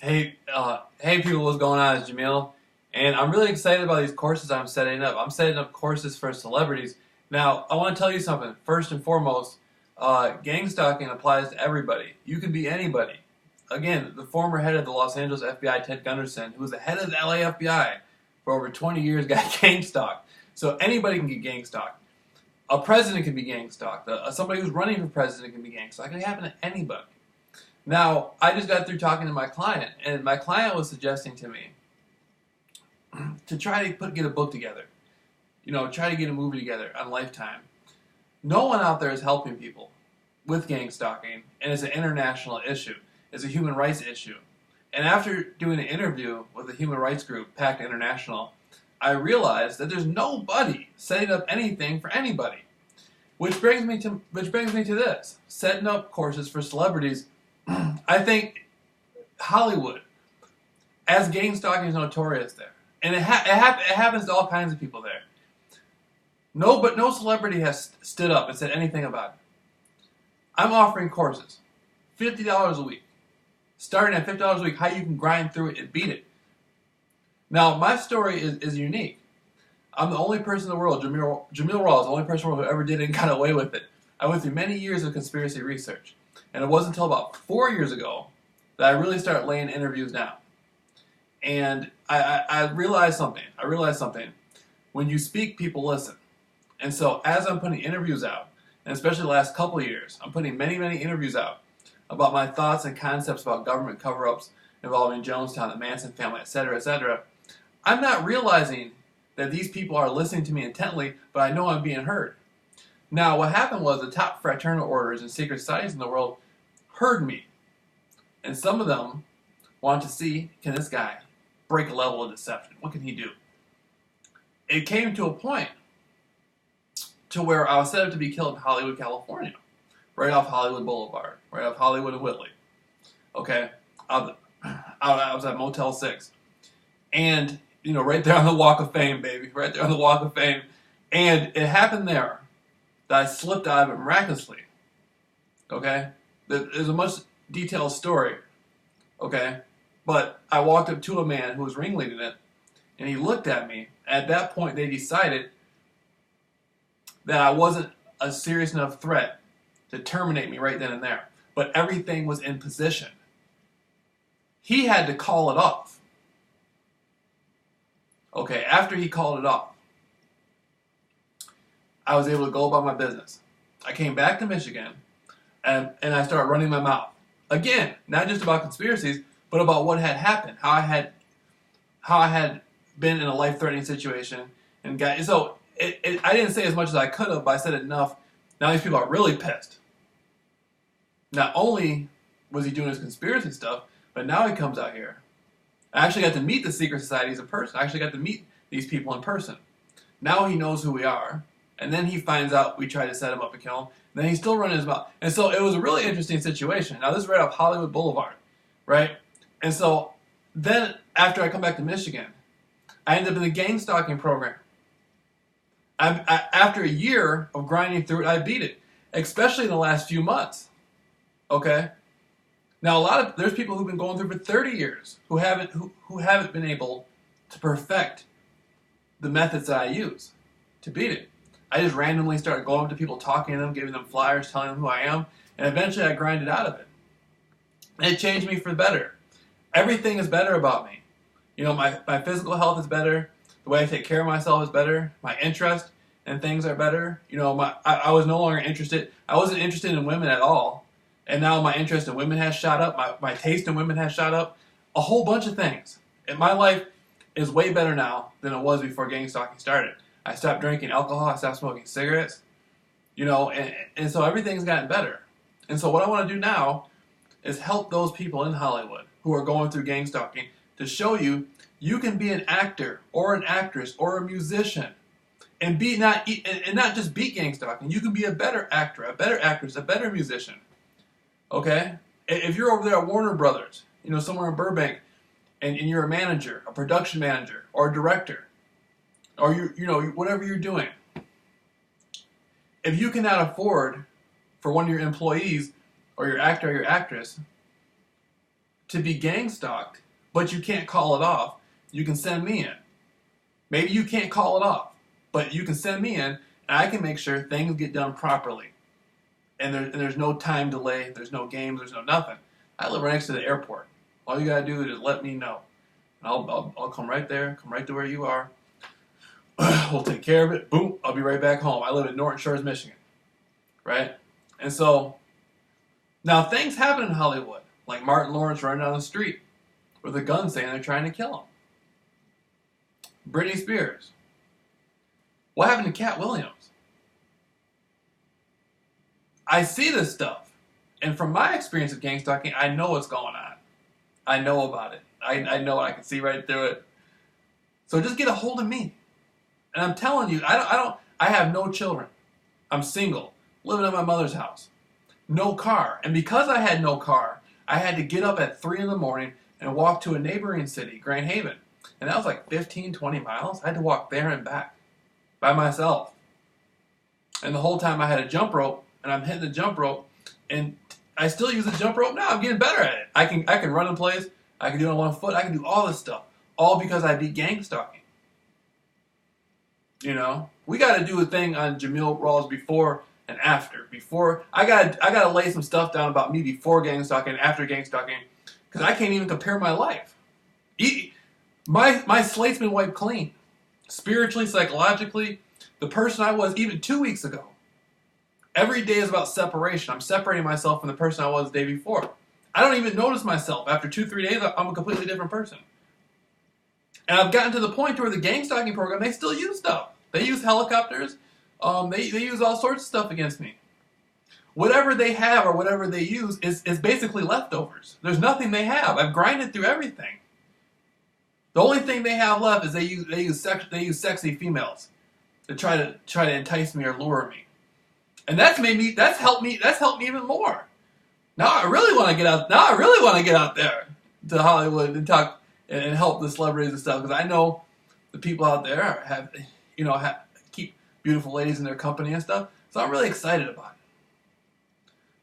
Hey people, what's going on? It's Jameel, and I'm really excited about these courses I'm setting up. I'm setting up courses for celebrities. Now, I want to tell you something. First and foremost, gang stalking applies to everybody. You can be anybody. Again, the former head of the Los Angeles FBI, Ted Gunderson, who was the head of the LA FBI for over 20 years, got gang stalked. So anybody can get gang stalked. A president can be gang stalked. Somebody who's running for president can be gang stalked. It can happen to anybody. Now, I just got through talking to my client, and my client was suggesting to me to try to get a book together. Try to get a movie together on Lifetime. No one out there is helping people with gang stalking, and it's an international issue. It's a human rights issue. And after doing an interview with a human rights group, PACT International, I realized that there's nobody setting up anything for anybody. Which brings me to this: setting up courses for celebrities. I think Hollywood, as gang stalking is notorious there, and it happens to all kinds of people there. But no celebrity has stood up and said anything about it. I'm offering courses, $50 a week, starting at $50 a week. How you can grind through it and beat it. Now, my story is unique. I'm the only person in the world, Jameel Rawls, the only person in the world who ever did it and got away with it. I went through many years of conspiracy research. And it wasn't until about 4 years ago that I really started laying interviews down. And I realized something. When you speak, people listen. And so as I'm putting interviews out, and especially the last couple of years, I'm putting many, many interviews out about my thoughts and concepts about government cover-ups involving Jonestown, the Manson family, etc., etc. I'm not realizing that these people are listening to me intently, but I know I'm being heard. Now, what happened was the top fraternal orders and secret societies in the world heard me. And some of them want to see, can this guy break a level of deception? What can he do? It came to a point to where I was set up to be killed in Hollywood, California. Right off Hollywood Boulevard. Right off Hollywood and Whitley. Okay? I was at Motel 6. And, right there on the Walk of Fame, baby. Right there on the Walk of Fame. And it happened there that I slipped out of it miraculously. Okay? There's a much detailed story. Okay? But I walked up to a man who was ringleading it, and he looked at me. At that point, they decided that I wasn't a serious enough threat to terminate me right then and there. But everything was in position. He had to call it off. Okay, after he called it off, I was able to go about my business. I came back to Michigan, and I started running my mouth. Again, not just about conspiracies, but about what had happened, how I had been in a life-threatening situation, and I didn't say as much as I could have, but I said enough. Now these people are really pissed. Not only was he doing his conspiracy stuff, but now he comes out here. I actually got to meet the secret societies in person. I actually got to meet these people in person. Now he knows who we are. And then he finds out we tried to set him up and kill him. And then he's still running his mouth. And so it was a really interesting situation. Now this is right off Hollywood Boulevard, right? And so then after I come back to Michigan, I end up in the gang stalking program. After a year of grinding through it, I beat it, especially in the last few months. Okay? Now there's people who've been going through for 30 years who haven't been able to perfect the methods that I use to beat it. I just randomly started going up to people, talking to them, giving them flyers, telling them who I am, and eventually I grinded out of it. And it changed me for the better. Everything is better about me. My physical health is better. The way I take care of myself is better. My interest in things are better. I was no longer interested. I wasn't interested in women at all. And now my interest in women has shot up. My taste in women has shot up. A whole bunch of things. And my life is way better now than it was before gang stalking started. I stopped drinking alcohol. I stopped smoking cigarettes. And so everything's gotten better. And so what I want to do now is help those people in Hollywood who are going through gang stalking to show you can be an actor or an actress or a musician and not just beat gang stalking. You can be a better actor, a better actress, a better musician. Okay? If you're over there at Warner Brothers, somewhere in Burbank, and you're a manager, a production manager, or a director, or whatever you're doing, if you cannot afford for one of your employees or your actor or your actress to be gang stalked, but you can't call it off, you can send me in. Maybe you can't call it off, but you can send me in, and I can make sure things get done properly. And there's no time delay, there's no games, there's no nothing. I live right next to the airport. All you gotta do is just let me know. And I'll come right there, come right to where you are. We'll take care of it. Boom, I'll be right back home. I live in Norton Shores, Michigan. Right? And so, now things happen in Hollywood. Like Martin Lawrence running down the street with a gun saying they're trying to kill him. Britney Spears. What happened to Cat Williams? I see this stuff. And from my experience of gang stalking, I know what's going on. I know about it. I know it. I can see right through it. So just get a hold of me. And I'm telling you, I have no children. I'm single, living at my mother's house. No car. And because I had no car, I had to get up at 3 in the morning and walk to a neighboring city, Grand Haven. And that was like 15, 20 miles. I had to walk there and back by myself. And the whole time I had a jump rope, and I'm hitting the jump rope, and I still use the jump rope now. I'm getting better at it. I can run in place. I can do it on 1 foot. I can do all this stuff. All because I beat gang stalking. You know? We got to do a thing on JAMEEL RAWLS before and after. I gotta lay some stuff down about me before gang stalking and after gang stalking, because I can't even compare my life. My slate's been wiped clean. Spiritually, psychologically, the person I was even 2 weeks ago. Every day is about separation. I'm separating myself from the person I was the day before. I don't even notice myself. After 2-3 days, I'm a completely different person. And I've gotten to the point where the gang stalking program, they still use stuff. They use helicopters. They use all sorts of stuff against me. Whatever they have or whatever they use is basically leftovers. There's nothing they have. I've grinded through everything. The only thing they have left is they use sexy females to try to entice me or lure me. And that's helped me even more. Now I really want to get out there to Hollywood and talk and help the celebrities and stuff, because I know the people out there keep beautiful ladies in their company and stuff. So I'm really excited about it.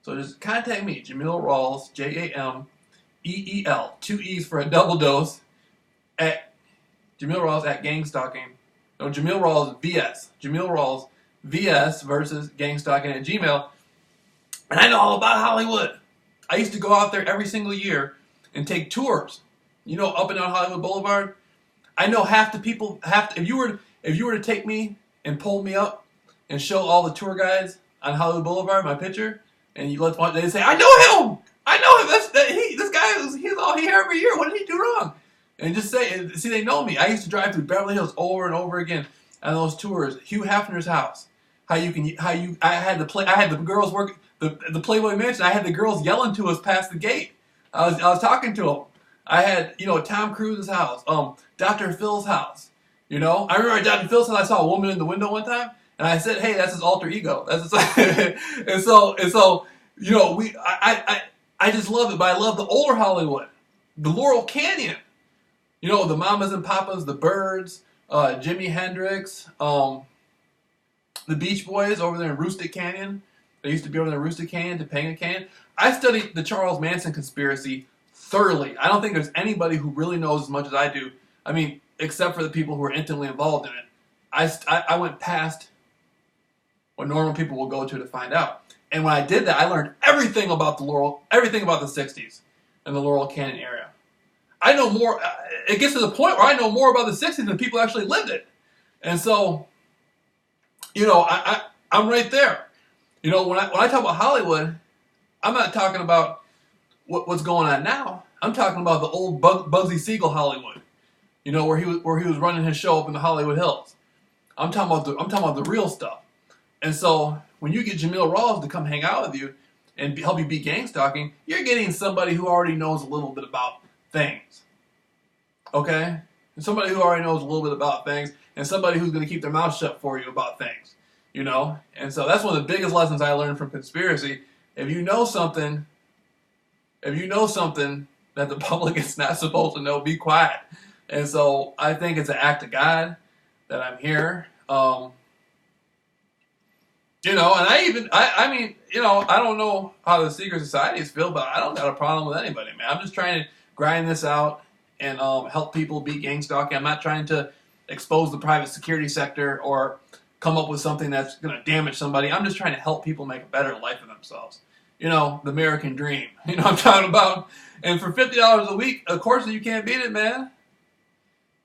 So just contact me, JAMEEL RAWLS, JAMEEL, 2 E's for a double dose, at JAMEEL RAWLS at gang stalking. No, JAMEEL RAWLS VS. JAMEEL RAWLS VS versus gang stalking at Gmail. And I know all about Hollywood. I used to go out there every single year and take tours. You know, up and down Hollywood Boulevard. I know half the people. If you were to take me and pull me up and show all the tour guides on Hollywood Boulevard my picture, and they say, I know him. This guy he's all here every year. What did he do wrong? And just see, they know me. I used to drive through Beverly Hills over and over again on those tours. Hugh Hefner's house. I had the girls work the Playboy Mansion. I had the girls yelling to us past the gate. I was talking to them. I had Tom Cruise's house, Dr. Phil's house. I remember at Dr. Phil's house, I saw a woman in the window one time, and I said, "Hey, that's his alter ego." That's his and so I just love it. But I love the older Hollywood, the Laurel Canyon. The Mamas and Papas, the Byrds, Jimi Hendrix, the Beach Boys over there in Rustic Canyon. They used to be over there in Rustic Canyon, Topanga Canyon. I studied the Charles Manson conspiracy thoroughly. I don't think there's anybody who really knows as much as I do. I mean, except for the people who are intimately involved in it. I went past what normal people will go to find out. And when I did that, I learned everything about the 60s and the Laurel Canyon area. I know more. It gets to the point where I know more about the 60s than people actually lived it. And so, I'm right there. When I talk about Hollywood, I'm not talking about what's going on now. I'm talking about the old Bugsy Siegel Hollywood. Where he was running his show up in the Hollywood Hills. I'm talking about the real stuff. And so when you get JAMEEL RAWLS to come hang out with you and help you beat gang stalking, you're getting somebody who already knows a little bit about things. Okay? And somebody who already knows a little bit about things, and somebody who's going to keep their mouth shut for you about things. And so that's one of the biggest lessons I learned from conspiracy. If you know something that the public is not supposed to know, be quiet. And so I think it's an act of God that I'm here. And I don't know how the secret societies feel, but I don't got a problem with anybody, man. I'm just trying grind this out and help people beat gang stalking. I'm not trying to expose the private security sector or come up with something that's going to damage somebody. I'm just trying to help people make a better life for themselves. You know, the American dream. You know what I'm talking about? And for $50 a week, of course you can't beat it, man.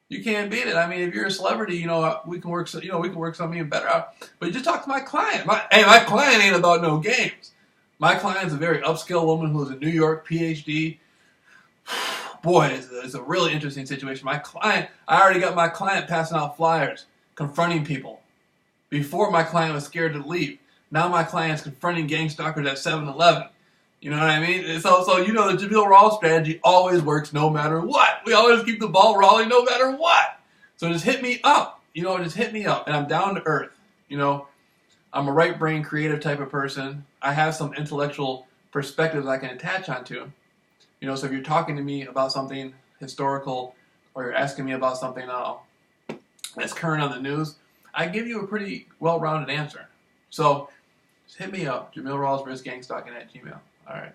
You can't beat it. I mean, if you're a celebrity, you know, we can work something even better out. But you just talk to my client. My client ain't about no games. My client's a very upscale woman who is a New York PhD. Boy, it's a really interesting situation. My client, I already got my client passing out flyers, confronting people. Before, my client was scared to leave. Now my client's confronting gang stalkers at 7-Eleven. You know what I mean? So you know the JAMEEL RAWLS strategy always works no matter what. We always keep the ball rolling no matter what. So just hit me up. You know, just hit me up. And I'm down to earth. You know, I'm a right brain creative type of person. I have some intellectual perspectives I can attach onto. You know, so if you're talking to me about something historical or you're asking me about something that's current on the news, I give you a pretty well-rounded answer. So just hit me up, JAMEEL RAWLS @gangstocking@gmail.com. All right.